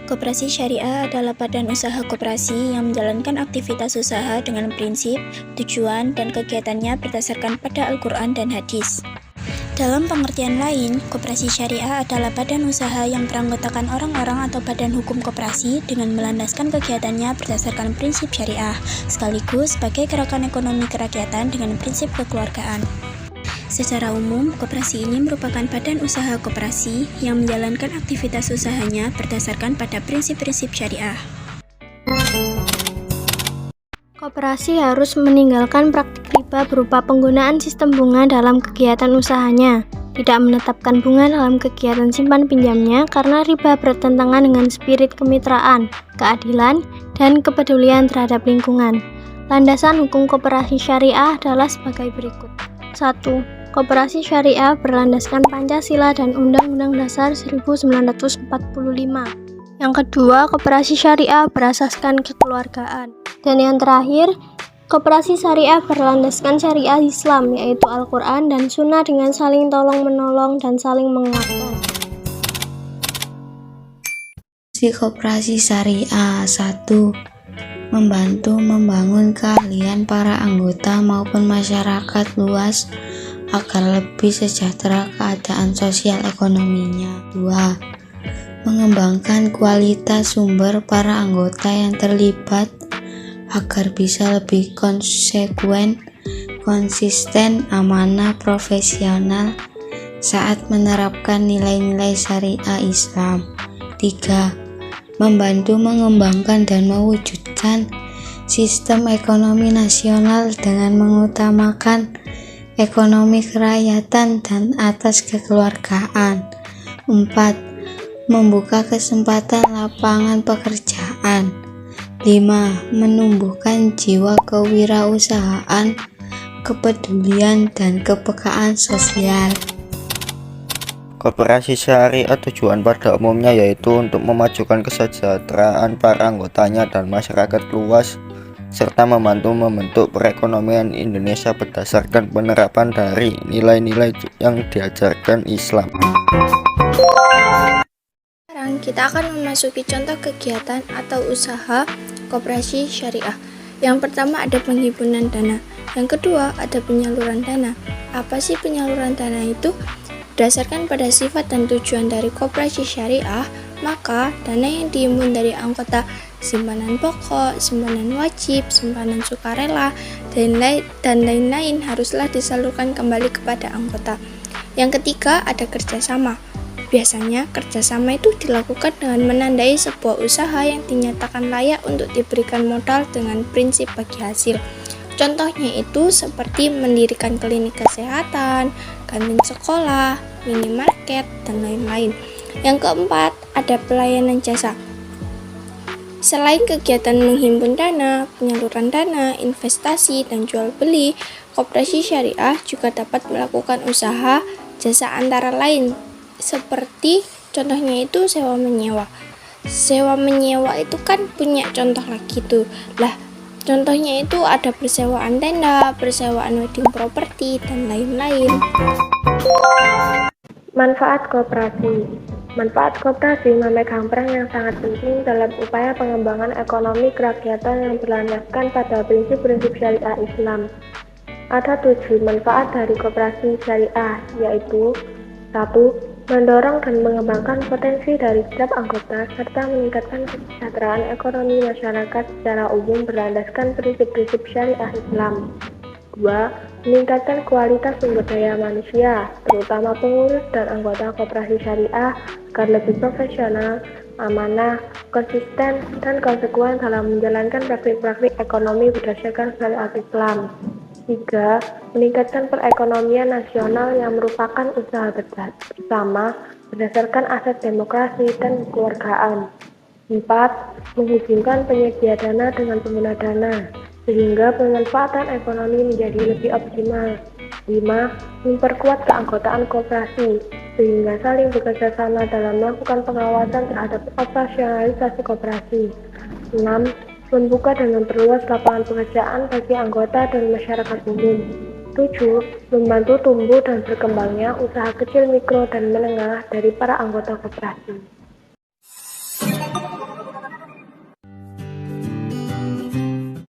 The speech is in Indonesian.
Koperasi syariah adalah badan usaha koperasi yang menjalankan aktivitas usaha dengan prinsip, tujuan, dan kegiatannya berdasarkan pada Al-Quran dan hadis. Dalam pengertian lain, koperasi syariah adalah badan usaha yang beranggotakan orang-orang atau badan hukum koperasi dengan melandaskan kegiatannya berdasarkan prinsip syariah, sekaligus sebagai gerakan ekonomi kerakyatan dengan prinsip kekeluargaan. Secara umum, koperasi ini merupakan badan usaha koperasi yang menjalankan aktivitas usahanya berdasarkan pada prinsip-prinsip syariah. Koperasi harus meninggalkan praktik riba berupa penggunaan sistem bunga dalam kegiatan usahanya, tidak menetapkan bunga dalam kegiatan simpan pinjamnya karena riba bertentangan dengan spirit kemitraan, keadilan, dan kepedulian terhadap lingkungan. Landasan hukum koperasi syariah adalah sebagai berikut. 1. Koperasi syariah berlandaskan Pancasila dan Undang-Undang Dasar 1945. Yang kedua, koperasi syariah berasaskan kekeluargaan. Dan yang terakhir, koperasi syariah berlandaskan syariah Islam, yaitu Al-Quran dan Sunnah dengan saling tolong-menolong dan saling menguatkan. Koperasi syariah 1. Membantu membangun keahlian para anggota maupun masyarakat luas agar lebih sejahtera keadaan sosial ekonominya. 2. Mengembangkan kualitas sumber para anggota yang terlibat agar bisa lebih konsekuen, konsisten, amanah, profesional saat menerapkan nilai-nilai syariah Islam. 3. Membantu mengembangkan dan mewujudkan sistem ekonomi nasional dengan mengutamakan ekonomi kerakyatan dan atas kekeluargaan. 4. Membuka kesempatan lapangan pekerjaan. 5. Menumbuhkan jiwa kewirausahaan, kepedulian, dan kepekaan sosial. Koperasi syariah tujuan pada umumnya yaitu untuk memajukan kesejahteraan para anggotanya dan masyarakat luas, serta membantu membentuk perekonomian Indonesia berdasarkan penerapan dari nilai-nilai yang diajarkan Islam. Sekarang kita akan memasuki contoh kegiatan atau usaha koperasi syariah. Yang pertama ada penghimpunan dana, yang kedua ada penyaluran dana. Apa sih penyaluran dana itu? Berdasarkan pada sifat dan tujuan dari koperasi syariah, maka dana yang dihimpun dari anggota simpanan pokok, simpanan wajib, simpanan sukarela, dan lain-lain haruslah disalurkan kembali kepada anggota. Yang ketiga ada kerjasama. Biasanya kerjasama itu dilakukan dengan menandai sebuah usaha yang dinyatakan layak untuk diberikan modal dengan prinsip bagi hasil. Contohnya itu seperti mendirikan klinik kesehatan, kantin sekolah, minimarket, dan lain-lain. Yang keempat, ada pelayanan jasa. Selain kegiatan menghimpun dana, penyaluran dana, investasi, dan jual beli, koperasi syariah juga dapat melakukan usaha jasa antara lain, seperti contohnya itu sewa menyewa. Sewa menyewa itu kan punya contoh lagi tuh. Contohnya itu ada persewaan tenda, persewaan wedding property, dan lain-lain. Manfaat koperasi. Manfaat koperasi memegang peran yang sangat penting dalam upaya pengembangan ekonomi kerakyatan yang berlandaskan pada prinsip-prinsip syariah Islam. Ada 7 manfaat dari koperasi syariah, yaitu 1. Mendorong dan mengembangkan potensi dari setiap anggota serta meningkatkan kesejahteraan ekonomi masyarakat secara umum berlandaskan prinsip-prinsip syariah Islam. 2. Meningkatkan kualitas sumber daya manusia, terutama pengurus dan anggota koperasi syariah agar lebih profesional, amanah, konsisten, dan konsekuen dalam menjalankan praktik-praktik ekonomi berdasarkan syariat Islam. 3. Meningkatkan perekonomian nasional yang merupakan usaha bersama berdasarkan asas demokrasi dan kekeluargaan. 4. Menghubungkan penyedia dana dengan pengguna dana, sehingga pemanfaatan ekonomi menjadi lebih optimal. 5. Memperkuat keanggotaan koperasi, sehingga saling bekerja sama dalam melakukan pengawasan terhadap operasionalisasi koperasi. 6. Membuka dan memperluas lapangan pekerjaan bagi anggota dan masyarakat umum. 7. Membantu tumbuh dan berkembangnya usaha kecil, mikro, dan menengah dari para anggota koperasi.